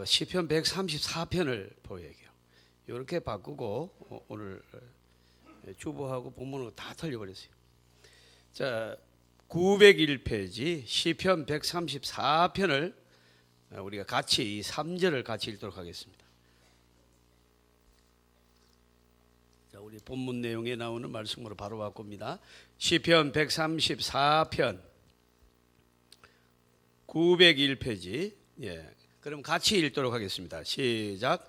시편 134편을 보여요. 이렇게 바꾸고 오늘 주보하고 본문하고 다 틀려버렸어요. 자, 901페이지 시편 134편을 우리가 같이 이 3절을 같이 읽도록 하겠습니다. 자, 우리 본문 내용에 나오는 말씀으로 바로 바꿉니다. 시편 134편 901페이지. 예. 그럼 같이 읽도록 하겠습니다. 시작.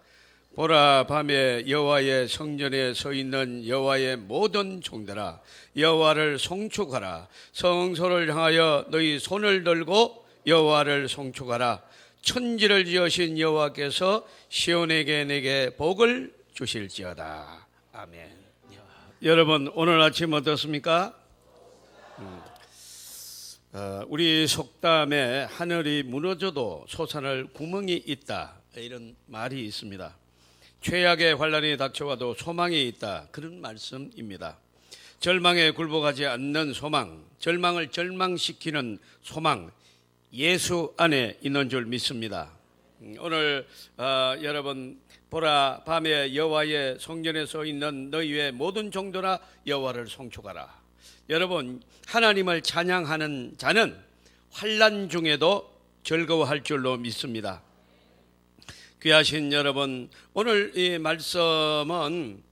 보라, 밤에 여호와의 성전에 서 있는 여호와의 모든 종들아, 여호와를 송축하라. 성소를 향하여 너희 손을 들고 여호와를 송축하라. 천지를 지으신 여호와께서 시온에게 내게 복을 주실지어다. 아멘. 여러분, 오늘 아침 어떻습니까? 우리 속담에 하늘이 무너져도 솟아날 구멍이 있다, 이런 말이 있습니다. 최악의 환란이 닥쳐와도 소망이 있다, 그런 말씀입니다. 절망에 굴복하지 않는 소망, 절망을 절망시키는 소망, 예수 안에 있는 줄 믿습니다. 오늘 여러분, 보라, 밤에 여호와의 성전에 서 있는 너희의 모든 종들아, 여호와를 송축하라. 여러분, 하나님을 찬양하는 자는 환난 중에도 즐거워할 줄로 믿습니다. 귀하신 여러분, 오늘 이 말씀은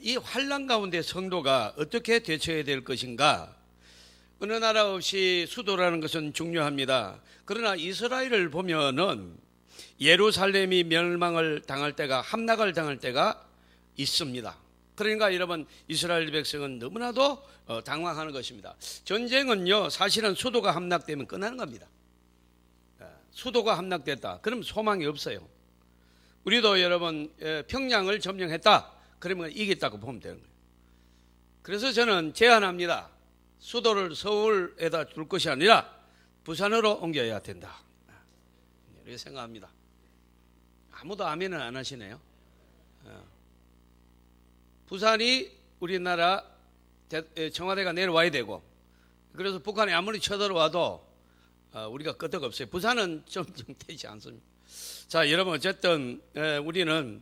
이 환난 가운데 성도가 어떻게 대처해야 될 것인가? 어느 나라 없이 수도라는 것은 중요합니다. 그러나 이스라엘을 보면은 예루살렘이 멸망을 당할 때가, 함락을 당할 때가 있습니다. 그러니까 여러분, 이스라엘 백성은 너무나도 당황하는 것입니다. 전쟁은요, 사실은 수도가 함락되면 끝나는 겁니다. 수도가 함락됐다, 그럼 소망이 없어요. 우리도 여러분, 평양을 점령했다, 그러면 이겼다고 보면 되는 거예요. 그래서 저는 제안합니다. 수도를 서울에다 둘 것이 아니라 부산으로 옮겨야 된다, 이렇게 생각합니다. 아무도 아멘은 안 하시네요. 부산이 우리나라 청와대가 내려와야 되고, 그래서 북한이 아무리 쳐들어와도 우리가 끄떡없어요. 부산은 좀 되지 않습니다. 자, 여러분, 어쨌든 우리는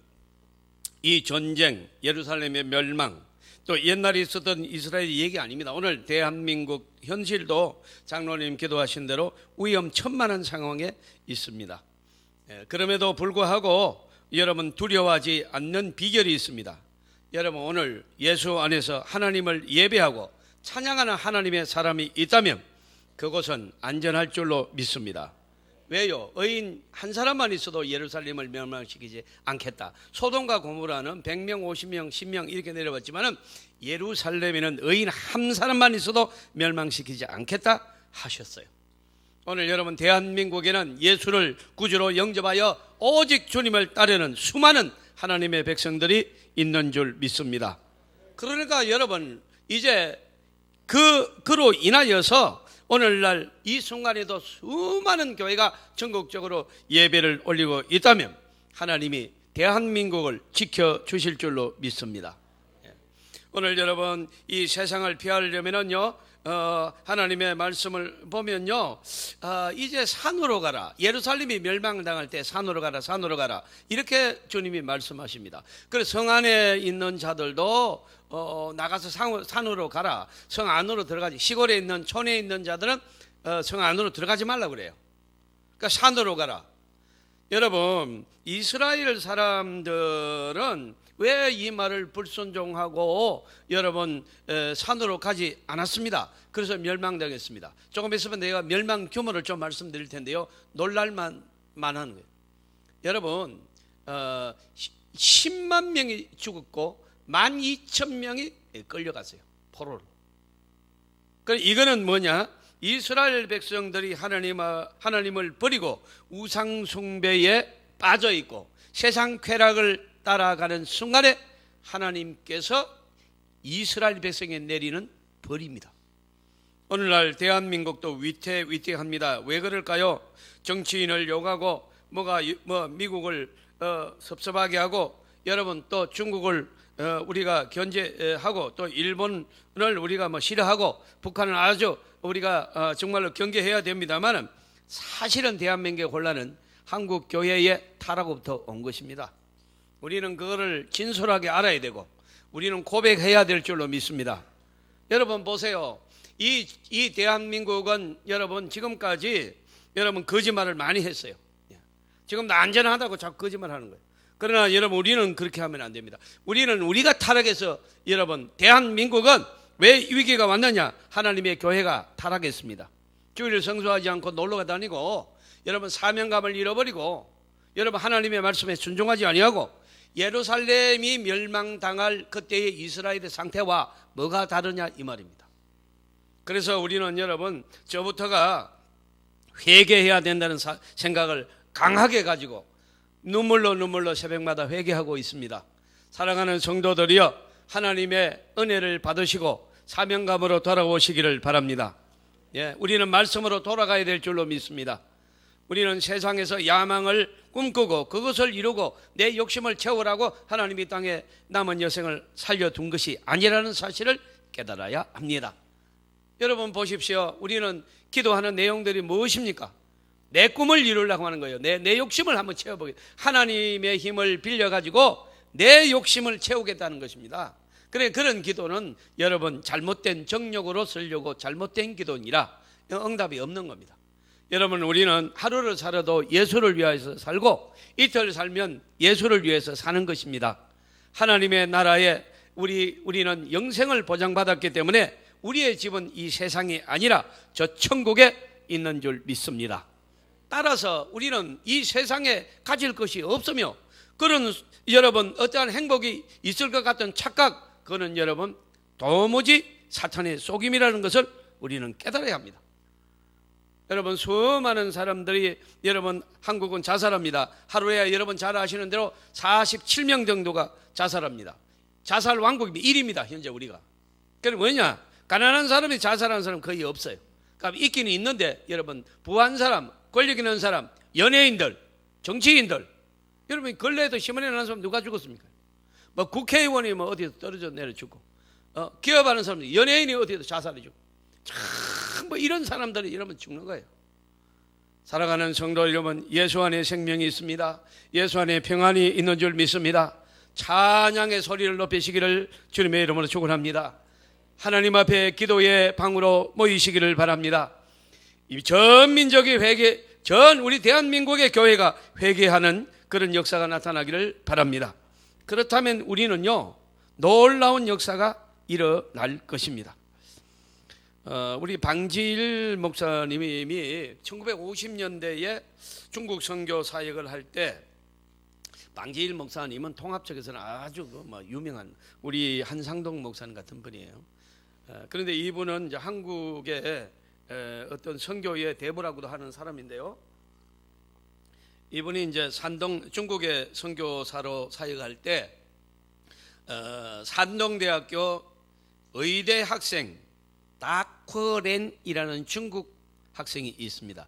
이 전쟁, 예루살렘의 멸망, 또 옛날에 있었던 이스라엘 얘기 아닙니다. 오늘 대한민국 현실도 장로님 기도하신 대로 위험천만한 상황에 있습니다. 그럼에도 불구하고 여러분, 두려워하지 않는 비결이 있습니다. 여러분, 오늘 예수 안에서 하나님을 예배하고 찬양하는 하나님의 사람이 있다면 그곳은 안전할 줄로 믿습니다. 왜요? 의인 한 사람만 있어도 예루살렘을 멸망시키지 않겠다. 소돔과 고모라는 100명, 50명, 10명 이렇게 내려왔지만 예루살렘에는 의인 한 사람만 있어도 멸망시키지 않겠다 하셨어요. 오늘 여러분, 대한민국에는 예수를 구주로 영접하여 오직 주님을 따르는 수많은 하나님의 백성들이 있는 줄 믿습니다. 그러니까 여러분, 이제 그로 인하여서 오늘날 이 순간에도 수많은 교회가 전국적으로 예배를 올리고 있다면 하나님이 대한민국을 지켜주실 줄로 믿습니다. 오늘 여러분, 이 세상을 피하려면요, 하나님의 말씀을 보면요, 이제 산으로 가라. 예루살렘이 멸망당할 때 산으로 가라, 산으로 가라, 이렇게 주님이 말씀하십니다. 그래서 성 안에 있는 자들도 나가서 산으로 가라. 성 안으로 들어가지, 시골에 있는 촌에 있는 자들은 성 안으로 들어가지 말라고 그래요. 그러니까 산으로 가라. 여러분, 이스라엘 사람들은 왜 이 말을 불순종하고 여러분 산으로 가지 않았습니다. 그래서 멸망당했습니다. 조금 있으면 내가 멸망 규모를 좀 말씀드릴 텐데요, 놀랄만 하는 거예요. 여러분, 10만 명이 죽었고 12,000명이 끌려갔어요, 포로로. 그럼 이거는 뭐냐? 이스라엘 백성들이 하나님을 버리고 우상 숭배에 빠져 있고 세상 쾌락을 따라가는 순간에 하나님께서 이스라엘 백성에 내리는 벌입니다. 오늘날 대한민국도 위태합니다. 왜 그럴까요? 정치인을 욕하고 미국을 섭섭하게 하고, 여러분, 또 중국을 우리가 견제하고, 또 일본을 우리가 싫어하고, 북한은 아주 우리가 정말로 경계해야 됩니다만, 사실은 대한민국의 혼란은 한국 교회의 타락부터 온 것입니다. 우리는 그거를 진솔하게 알아야 되고 우리는 고백해야 될 줄로 믿습니다. 여러분 보세요. 이 대한민국은 여러분 지금까지 여러분 거짓말을 많이 했어요. 지금 안전하다고 자꾸 거짓말하는 거예요. 그러나 여러분 우리는 그렇게 하면 안 됩니다. 우리가 타락해서 여러분 대한민국은 왜 위기가 왔느냐? 하나님의 교회가 타락했습니다. 주일을 성수하지 않고 놀러가 다니고 여러분 사명감을 잃어버리고 여러분 하나님의 말씀에 순종하지 아니하고 예루살렘이 멸망당할 그때의 이스라엘의 상태와 뭐가 다르냐 이 말입니다. 그래서 우리는 여러분 저부터가 회개해야 된다는 생각을 강하게 가지고 눈물로 새벽마다 회개하고 있습니다. 사랑하는 성도들이여 하나님의 은혜를 받으시고 사명감으로 돌아오시기를 바랍니다. 우리는 말씀으로 돌아가야 될 줄로 믿습니다. 우리는 세상에서 야망을 꿈꾸고 그것을 이루고 내 욕심을 채우라고 하나님이 땅에 남은 여생을 살려둔 것이 아니라는 사실을 깨달아야 합니다. 여러분 보십시오. 우리는 기도하는 내용들이 무엇입니까? 내 꿈을 이루려고 하는 거예요. 내 욕심을 한번 채워보겠다. 하나님의 힘을 빌려가지고 내 욕심을 채우겠다는 것입니다. 그런 기도는 여러분 잘못된 정욕으로 쓰려고 잘못된 기도니라 응답이 없는 겁니다. 여러분 우리는 하루를 살아도 예수를 위해서 살고 이틀 살면 예수를 위해서 사는 것입니다. 하나님의 나라에 우리는 영생을 보장받았기 때문에 우리의 집은 이 세상이 아니라 저 천국에 있는 줄 믿습니다. 따라서 우리는 이 세상에 가질 것이 없으며 그런 여러분 어떠한 행복이 있을 것 같은 착각, 그거는 여러분 도무지 사탄의 속임이라는 것을 우리는 깨달아야 합니다. 여러분 수많은 사람들이 여러분 한국은 자살합니다. 하루에 여러분 잘 아시는 대로 47명 정도가 자살합니다. 자살 왕국이 1위입니다. 현재 우리가. 그게 뭐냐? 가난한 사람이 자살하는 사람 거의 없어요. 그러니까 있기는 있는데 여러분 부한 사람, 권력 있는 사람, 연예인들, 정치인들, 여러분 근래에도 신문에 나는 사람 누가 죽었습니까? 뭐 국회의원이 뭐 어디서 떨어져 내려 죽고, 기업하는 사람들, 연예인이 어디서 자살해 죽고, 참 뭐 이런 사람들이 여러분 죽는 거예요. 사랑하는 성도 여러분, 예수 안에 생명이 있습니다. 예수 안에 평안이 있는 줄 믿습니다. 찬양의 소리를 높이시기를 주님의 이름으로 축원합니다. 하나님 앞에 기도의 방으로 모이시기를 바랍니다. 전 민족이 전 우리 대한민국의 교회가 회개하는 그런 역사가 나타나기를 바랍니다. 그렇다면 우리는요 놀라운 역사가 일어날 것입니다. 우리 방지일 목사님이 1950년대에 중국 선교 사역을 할 때, 방지일 목사님은 통합 쪽에서는 아주 유명한 우리 한상동 목사님 같은 분이에요. 그런데 이분은 이제 한국의 어떤 선교의 대부라고도 하는 사람인데요. 이분이 이제 중국의 선교사로 사역할 때 산동대학교 의대 학생 다쿠렌이라는 중국 학생이 있습니다.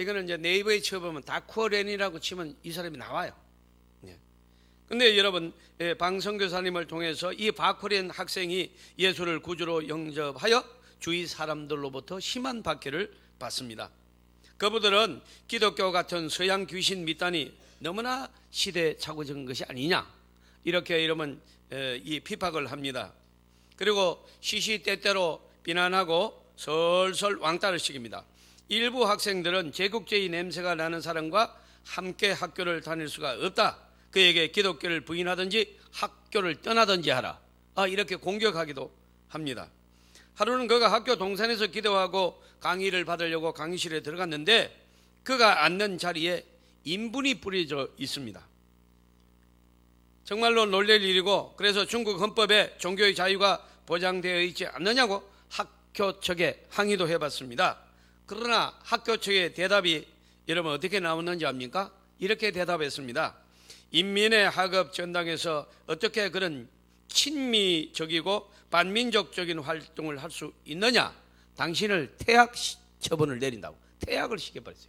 이거는 이제 네이버에 쳐보면 다쿠렌이라고 치면 이 사람이 나와요. 근데 여러분 방선교사님을 통해서 이 바쿠렌 학생이 예수를 구주로 영접하여 주위 사람들로부터 심한 박해를 받습니다. 그분들은 기독교 같은 서양 귀신 믿다니 너무나 시대착오적인 것이 아니냐 이렇게 이러면 이 핍박을 합니다. 그리고 시시때때로 비난하고 설설 왕따를 시킵니다. 일부 학생들은 제국주의 냄새가 나는 사람과 함께 학교를 다닐 수가 없다. 그에게 기독교를 부인하든지 학교를 떠나든지 하라. 이렇게 공격하기도 합니다. 하루는 그가 학교 동산에서 기도하고 강의를 받으려고 강의실에 들어갔는데 그가 앉는 자리에 인분이 뿌려져 있습니다. 정말로 놀랄 일이고, 그래서 중국 헌법에 종교의 자유가 보장되어 있지 않느냐고 학교 측에 항의도 해봤습니다. 그러나 학교 측의 대답이 여러분 어떻게 나왔는지 압니까? 이렇게 대답했습니다. 인민의 학업 전당에서 어떻게 그런 친미적이고 반민족적인 활동을 할 수 있느냐? 당신을 퇴학 처분을 내린다고 퇴학을 시켜버렸어요.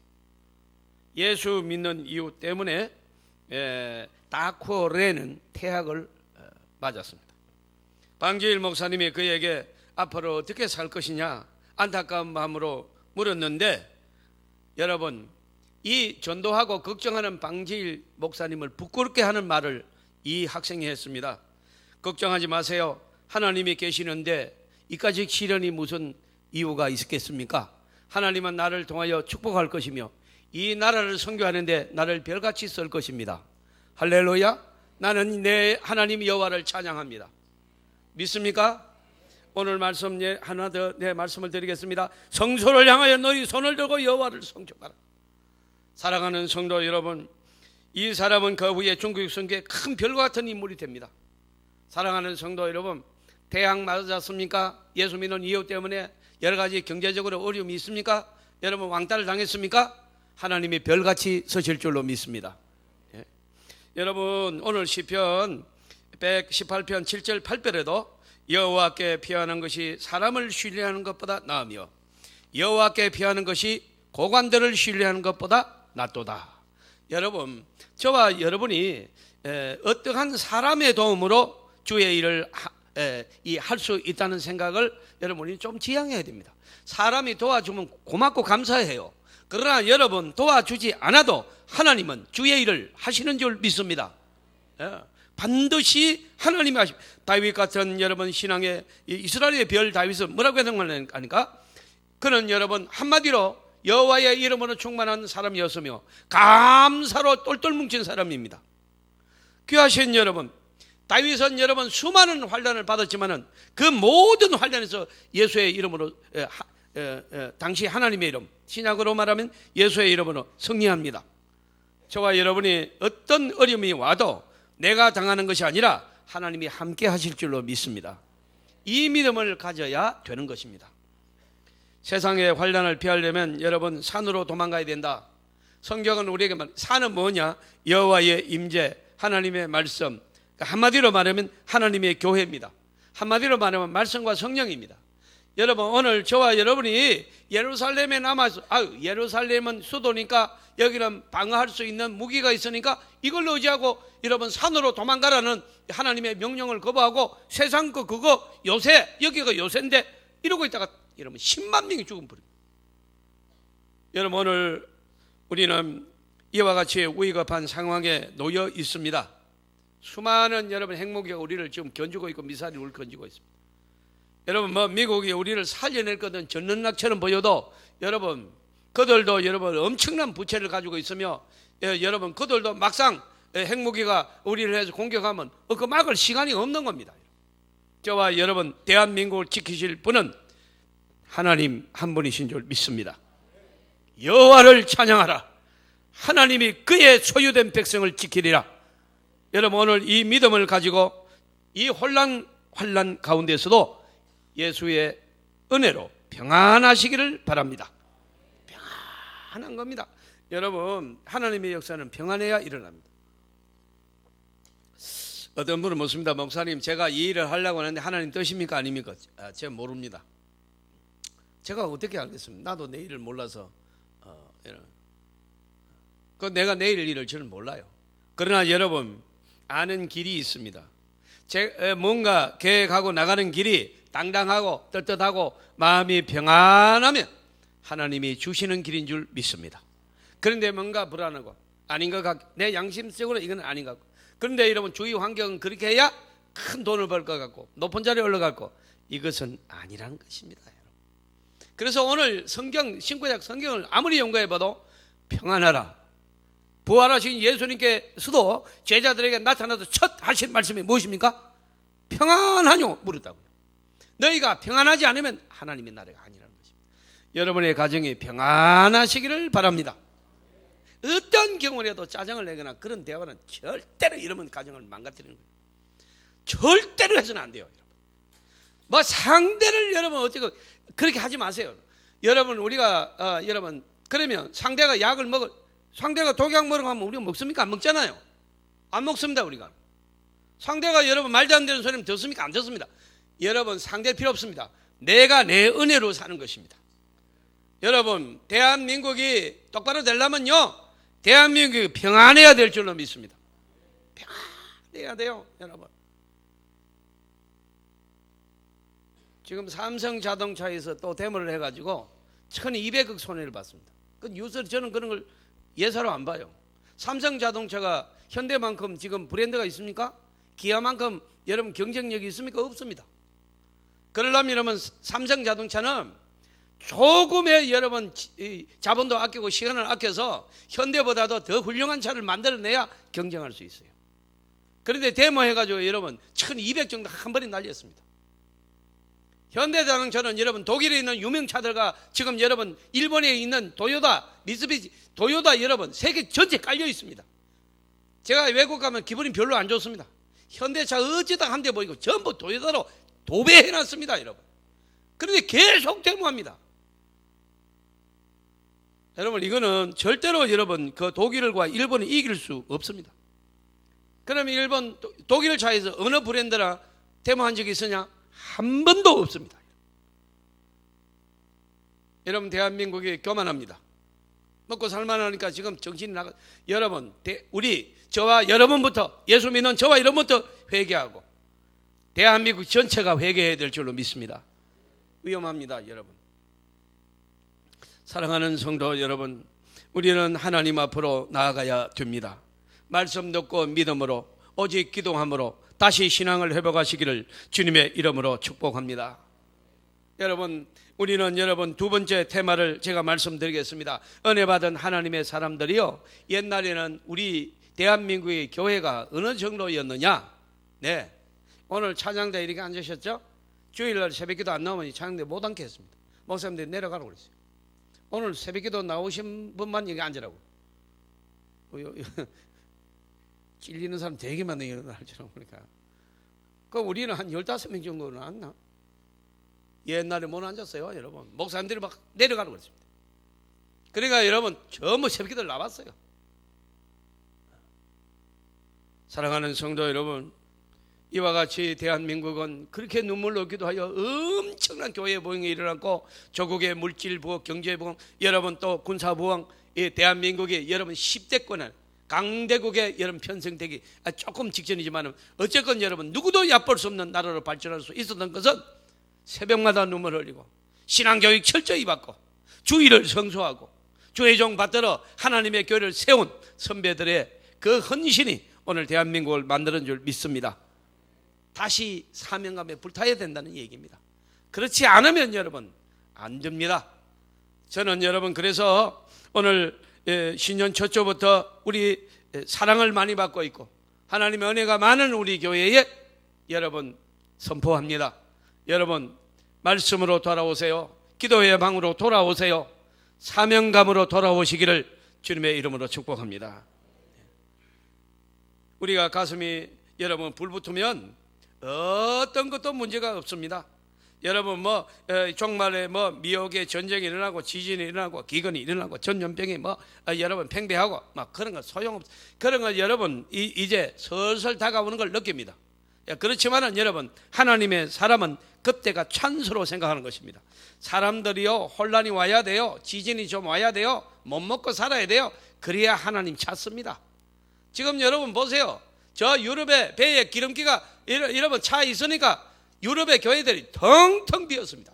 예수 믿는 이유 때문에 다쿠렌은 퇴학을 맞았습니다. 방지일 목사님이 그에게 앞으로 어떻게 살 것이냐 안타까운 마음으로 물었는데, 여러분 이 전도하고 걱정하는 방지일 목사님을 부끄럽게 하는 말을 이 학생이 했습니다. 걱정하지 마세요. 하나님이 계시는데 이까지 시련이 무슨 이유가 있겠습니까? 하나님은 나를 통하여 축복할 것이며 이 나라를 선교하는데 나를 별같이 쓸 것입니다. 할렐루야. 나는 내 하나님 여호와를 찬양합니다. 믿습니까? 오늘 말씀 하나 더 내 말씀을 드리겠습니다. 성소를 향하여 너희 손을 들고 여호와를 송축하라. 사랑하는 성도 여러분, 이 사람은 그 후에 중국 선교에 큰 별과 같은 인물이 됩니다. 사랑하는 성도 여러분, 대학 맞았습니까? 예수 믿는 이유 때문에 여러 가지 경제적으로 어려움이 있습니까? 여러분 왕따를 당했습니까? 하나님이 별같이 서실 줄로 믿습니다. 예. 여러분 오늘 시편 118편 7절 8절에도 여호와께 피하는 것이 사람을 신뢰하는 것보다 나으며 여호와께 피하는 것이 고관들을 신뢰하는 것보다 낫도다. 여러분, 저와 여러분이 어떠한 사람의 도움으로 주의 일을 할 수 있다는 생각을 여러분이 좀 지향해야 됩니다. 사람이 도와주면 고맙고 감사해요. 그러나 여러분 도와주지 않아도 하나님은 주의 일을 하시는 줄 믿습니다. 반드시 하나님이 하십니다. 다윗 같은 여러분 신앙의 이스라엘의 별 다윗은 뭐라고 하는가? 그는 여러분 한마디로 여호와의 이름으로 충만한 사람이었으며 감사로 똘똘 뭉친 사람입니다. 귀하신 여러분, 다윗은 여러분 수많은 환난을 받았지만은 그 모든 환난에서 예수의 이름으로 당시 하나님의 이름, 신약으로 말하면 예수의 이름으로 승리합니다. 저와 여러분이 어떤 어려움이 와도 내가 당하는 것이 아니라 하나님이 함께 하실 줄로 믿습니다. 이 믿음을 가져야 되는 것입니다. 세상의 환난을 피하려면 여러분 산으로 도망가야 된다. 성경은 우리에게 산은 뭐냐? 여호와의 임재, 하나님의 말씀. 한마디로 말하면 하나님의 교회입니다. 한마디로 말하면 말씀과 성령입니다. 여러분 오늘 저와 여러분이 예루살렘에 남아서 예루살렘은 수도니까 여기는 방어할 수 있는 무기가 있으니까 이걸 의지하고 여러분 산으로 도망가라는 하나님의 명령을 거부하고 세상 그거 요새 여기가 요새인데 이러고 있다가 여러분 10만 명이 죽어버립니다. 여러분 오늘 우리는 이와 같이 위급한 상황에 놓여 있습니다. 수많은 여러분 핵무기가 우리를 지금 견주고 있고 미사일이 우리를 건지고 있습니다. 여러분 미국이 우리를 살려낼 거든 전능락처럼 보여도 여러분 그들도 여러분 엄청난 부채를 가지고 있으며 여러분 그들도 막상 핵무기가 우리를 해서 공격하면 그 막을 시간이 없는 겁니다. 저와 여러분 대한민국을 지키실 분은 하나님 한 분이신 줄 믿습니다. 여호와를 찬양하라. 하나님이 그의 소유된 백성을 지키리라. 여러분 오늘 이 믿음을 가지고 이 환난 가운데서도 예수의 은혜로 평안하시기를 바랍니다. 평안한 겁니다. 여러분 하나님의 역사는 평안해야 일어납니다. 어떤 분은 묻습니다. 목사님 제가 이 일을 하려고 하는데 하나님 뜻입니까 아닙니까? 제가 모릅니다. 제가 어떻게 알겠습니까? 나도 내 일을 몰라서 내가 내일 일을 저는 몰라요. 그러나 여러분 아는 길이 있습니다. 뭔가 계획하고 나가는 길이 당당하고 떳떳하고 마음이 평안하면 하나님이 주시는 길인 줄 믿습니다. 그런데 뭔가 불안하고 아닌 것 같고 내 양심적으로 이건 아닌 것 같고 그런데 여러분 주위 환경은 그렇게 해야 큰 돈을 벌 것 같고 높은 자리에 올라갈 것 이것은 아니라는 것입니다. 그래서 오늘 신구약 성경을 아무리 연구해봐도 평안하라. 부활하신 예수님께서도 제자들에게 나타나서 첫 하신 말씀이 무엇입니까? 평안하뇨 물었다고요. 너희가 평안하지 않으면 하나님의 나라가 아니라는 것입니다. 여러분의 가정이 평안하시기를 바랍니다. 어떤 경우라도 짜증을 내거나 그런 대화는 절대로 이러면 가정을 망가뜨리는 거예요. 절대로 해서는 안 돼요. 뭐 상대를 여러분 어떻게 그렇게 하지 마세요. 여러분 우리가 여러분 그러면 상대가 약을 상대가 독약 먹으러 가면 우리가 먹습니까? 안 먹잖아요. 안 먹습니다. 우리가 상대가 여러분 말도 안 되는 소리면 듣습니까? 안 듣습니다. 여러분 상대 필요 없습니다. 내가 내 은혜로 사는 것입니다. 여러분 대한민국이 똑바로 되려면요 대한민국이 평안해야 될 줄로 믿습니다. 평안해야 돼요. 여러분 지금 삼성자동차에서 또 데모를 해가지고 1200억 손해를 봤습니다. 그 뉴스를 저는 그런 걸 예사로 안 봐요. 삼성자동차가 현대만큼 지금 브랜드가 있습니까? 기아만큼 여러분 경쟁력이 있습니까? 없습니다. 그러려면 여러분 삼성자동차는 조금의 여러분 자본도 아끼고 시간을 아껴서 현대보다도 더 훌륭한 차를 만들어내야 경쟁할 수 있어요. 그런데 데모해가지고 여러분 1200 정도 한 번에 날렸습니다. 현대자동차는 여러분 독일에 있는 유명차들과 지금 여러분 일본에 있는 도요타, 미쓰비시, 도요타 여러분 세계 전체 깔려 있습니다. 제가 외국 가면 기분이 별로 안 좋습니다. 현대차 어쩌다 한 대 보이고 전부 도요타로 도배해놨습니다, 여러분. 그런데 계속 데모합니다. 여러분 이거는 절대로 여러분 그 독일과 일본이 이길 수 없습니다. 그러면 독일 차에서 어느 브랜드나 데모한 적이 있으냐? 한 번도 없습니다. 여러분 대한민국이 교만합니다. 먹고 살만하니까 지금 정신이 나가. 여러분 우리 저와 여러분부터 예수 믿는 저와 여러분부터 회개하고 대한민국 전체가 회개해야 될 줄로 믿습니다. 위험합니다, 여러분. 사랑하는 성도 여러분, 우리는 하나님 앞으로 나아가야 됩니다. 말씀 듣고 믿음으로 오직 기도함으로 다시 신앙을 회복하시기를 주님의 이름으로 축복합니다. 여러분 우리는 여러분 두 번째 테마를 제가 말씀드리겠습니다. 은혜 받은 하나님의 사람들이요, 옛날에는 우리 대한민국의 교회가 어느 정도였느냐? 네, 오늘 찬양대 이렇게 앉으셨죠? 주일날 새벽기도 안 나오면 찬양대 못 앉게 했습니다. 목사님들이 내려가라고 그랬어요. 오늘 새벽기도 나오신 분만 여기 앉으라고. 찔리는 사람 되게 많네요, 날처럼 보니까. 그 우리는 한 15명 정도는 앉나? 옛날에 못 앉았어요, 여러분. 목사님들이 막 내려가라고 그랬습니다. 그러니까 여러분 전부 새벽기도를 나왔어요. 사랑하는 성도 여러분, 이와 같이 대한민국은 그렇게 눈물로 기도하여 엄청난 교회 부흥이 일어났고 조국의 물질 부흥, 경제 부흥, 여러분 또 군사 부흥, 이 대한민국이 여러분 10대권을 강대국의 여러분 편성되기 조금 직전이지만 어쨌건 여러분 누구도 얕볼 수 없는 나라로 발전할 수 있었던 것은 새벽마다 눈물 흘리고 신앙교육 철저히 받고 주의를 성수하고 주의 종 받들어 하나님의 교회를 세운 선배들의 그 헌신이 오늘 대한민국을 만드는 줄 믿습니다. 다시 사명감에 불타야 된다는 얘기입니다. 그렇지 않으면 여러분 안 됩니다. 저는 여러분 그래서 오늘 신년 첫 주부터 우리 사랑을 많이 받고 있고 하나님의 은혜가 많은 우리 교회에 여러분 선포합니다. 여러분 말씀으로 돌아오세요. 기도의 방으로 돌아오세요. 사명감으로 돌아오시기를 주님의 이름으로 축복합니다. 우리가 가슴이 여러분 불붙으면 어떤 것도 문제가 없습니다. 여러분 정말에 미혹의 전쟁이 일어나고 지진이 일어나고 기근이 일어나고 전염병이 여러분 팽배하고 막 그런 거 소용없. 그런 거 여러분 이제 슬슬 다가오는 걸 느낍니다. 그렇지만은 여러분 하나님의 사람은 그때가 찬수로 생각하는 것입니다. 사람들이요 혼란이 와야 돼요. 지진이 좀 와야 돼요. 못 먹고 살아야 돼요. 그래야 하나님 찾습니다. 지금 여러분 보세요. 저 유럽의 배에 기름기가 여러분 차 있으니까 유럽의 교회들이 텅텅 비었습니다.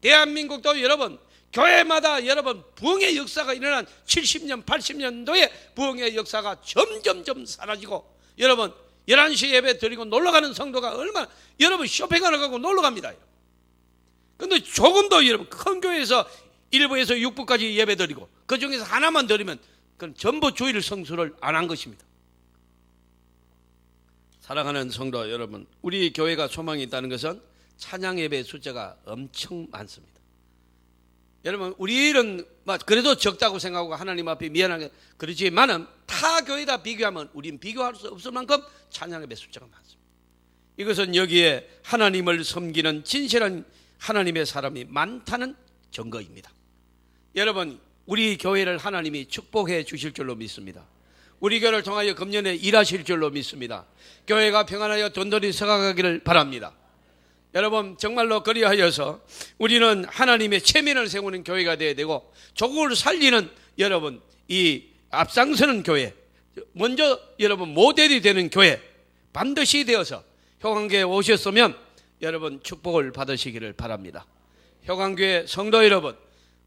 대한민국도 여러분 교회마다 여러분 부흥의 역사가 일어난 70년 80년도에 부흥의 역사가 점점점 사라지고 여러분 11시 예배 드리고 놀러가는 성도가 얼마나 여러분 쇼핑하러 가고 놀러갑니다. 그런데 조금도 여러분 큰 교회에서 1부에서 6부까지 예배 드리고 그 중에서 하나만 드리면 그건 전부 주일 성수를 안 한 것입니다. 사랑하는 성도 여러분, 우리 교회가 소망이 있다는 것은 찬양 예배 숫자가 엄청 많습니다. 여러분 우리는 그래도 적다고 생각하고 하나님 앞에 미안하게 그러지만은 타 교회다 비교하면 우린 비교할 수 없을 만큼 찬양 예배 숫자가 많습니다. 이것은 여기에 하나님을 섬기는 진실한 하나님의 사람이 많다는 증거입니다. 여러분 우리 교회를 하나님이 축복해 주실 줄로 믿습니다. 우리 교회를 통하여 금년에 일하실 줄로 믿습니다. 교회가 평안하여 든든히 서가기를 바랍니다. 여러분 정말로 그리하여서 우리는 하나님의 체면을 세우는 교회가 되어야 되고 조국을 살리는 여러분 이 앞장서는 교회, 먼저 여러분 모델이 되는 교회 반드시 되어서 효강교회에 오셨으면 여러분 축복을 받으시기를 바랍니다. 효강교회 성도 여러분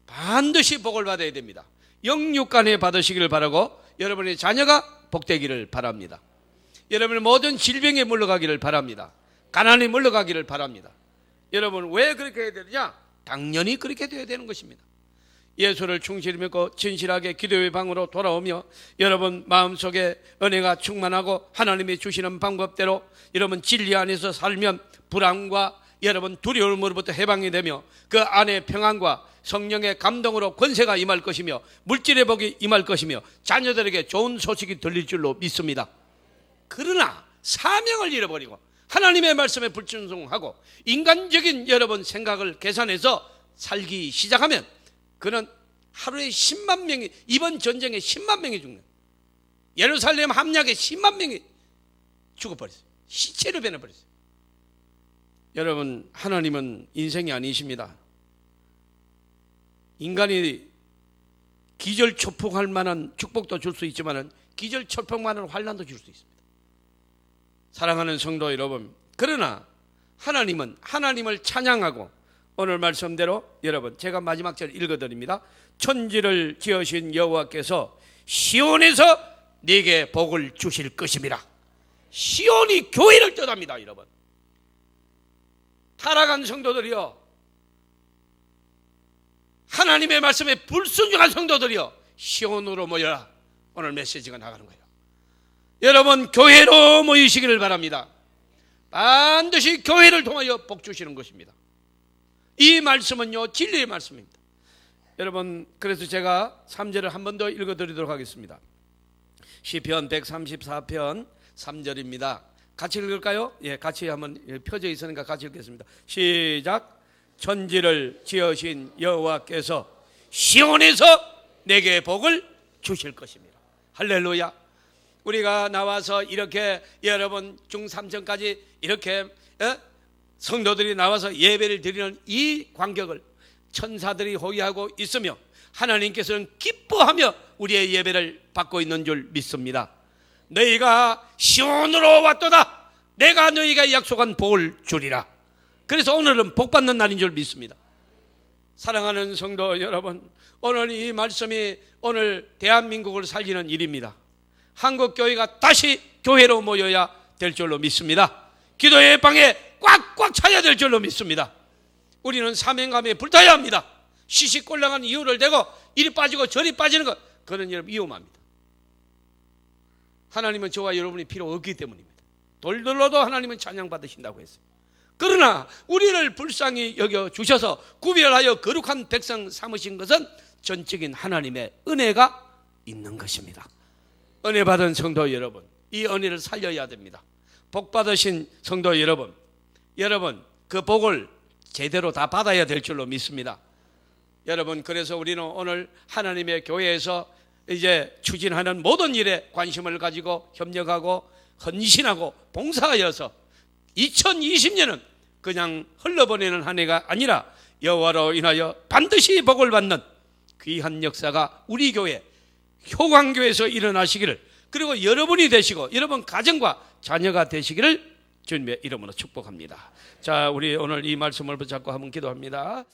반드시 복을 받아야 됩니다. 영육간에 받으시기를 바라고 여러분의 자녀가 복되기를 바랍니다. 여러분의 모든 질병에 물러가기를 바랍니다. 가난에 물러가기를 바랍니다. 여러분 왜 그렇게 해야 되느냐? 당연히 그렇게 되어야 되는 것입니다. 예수를 충실히 믿고 진실하게 기도의 방으로 돌아오며 여러분 마음속에 은혜가 충만하고 하나님이 주시는 방법대로 여러분 진리 안에서 살면 불안과 여러분 두려움으로부터 해방이 되며 그 안에 평안과 성령의 감동으로 권세가 임할 것이며 물질의 복이 임할 것이며 자녀들에게 좋은 소식이 들릴 줄로 믿습니다. 그러나 사명을 잃어버리고 하나님의 말씀에 불순종하고 인간적인 여러분 생각을 계산해서 살기 시작하면 그는 하루에 10만 명이, 이번 전쟁에 10만 명이 죽는, 예루살렘 함락에 10만 명이 죽어버렸어요. 시체로 변해버렸어요. 여러분 하나님은 인생이 아니십니다. 인간이 기절초풍할 만한 축복도 줄 수 있지만 기절초풍만한 환난도 줄 수 있습니다. 사랑하는 성도 여러분, 그러나 하나님은 하나님을 찬양하고 오늘 말씀대로 여러분 제가 마지막 절 읽어드립니다. 천지를 지으신 여호와께서 시온에서 네게 복을 주실 것입니다. 시온이 교회를 뜻합니다. 여러분 타락한 성도들이요, 하나님의 말씀에 불순종한 성도들이요, 시온으로 모여라. 오늘 메시지가 나가는 거예요. 여러분 교회로 모이시기를 바랍니다. 반드시 교회를 통하여 복 주시는 것입니다. 이 말씀은요 진리의 말씀입니다. 여러분 그래서 제가 3절을 한 번 더 읽어드리도록 하겠습니다. 시편 134편 3절입니다. 같이 읽을까요? 예, 같이 한번 펴져 있으니까 같이 읽겠습니다. 시작. 천지를 지으신 여호와께서 시온에서 내게 복을 주실 것입니다. 할렐루야. 우리가 나와서 이렇게 여러분 중3층까지 이렇게 성도들이 나와서 예배를 드리는 이 광경을 천사들이 호위하고 있으며 하나님께서는 기뻐하며 우리의 예배를 받고 있는 줄 믿습니다. 너희가 시온으로 왔도다. 내가 너희가 약속한 복을 주리라. 그래서 오늘은 복 받는 날인 줄 믿습니다. 사랑하는 성도 여러분, 오늘 이 말씀이 오늘 대한민국을 살리는 일입니다. 한국교회가 다시 교회로 모여야 될 줄로 믿습니다. 기도의 방에 꽉꽉 차야 될 줄로 믿습니다. 우리는 사명감에 불타야 합니다. 시시꼴랑한 이유를 대고 이리 빠지고 저리 빠지는 것, 그런 일 위험합니다. 하나님은 저와 여러분이 필요 없기 때문입니다. 돌들로도 하나님은 찬양받으신다고 했어요. 그러나 우리를 불쌍히 여겨주셔서 구별하여 거룩한 백성 삼으신 것은 전적인 하나님의 은혜가 있는 것입니다. 은혜 받은 성도 여러분, 이 은혜를 살려야 됩니다. 복 받으신 성도 여러분, 그 복을 제대로 다 받아야 될 줄로 믿습니다. 여러분 그래서 우리는 오늘 하나님의 교회에서 이제 추진하는 모든 일에 관심을 가지고 협력하고 헌신하고 봉사하여서 2020년은 그냥 흘러보내는 한 해가 아니라 여호와로 인하여 반드시 복을 받는 귀한 역사가 우리 교회 효광교회에서 일어나시기를, 그리고 여러분이 되시고 여러분 가정과 자녀가 되시기를 주님의 이름으로 축복합니다. 자, 우리 오늘 이 말씀을 붙잡고 한번 기도합니다.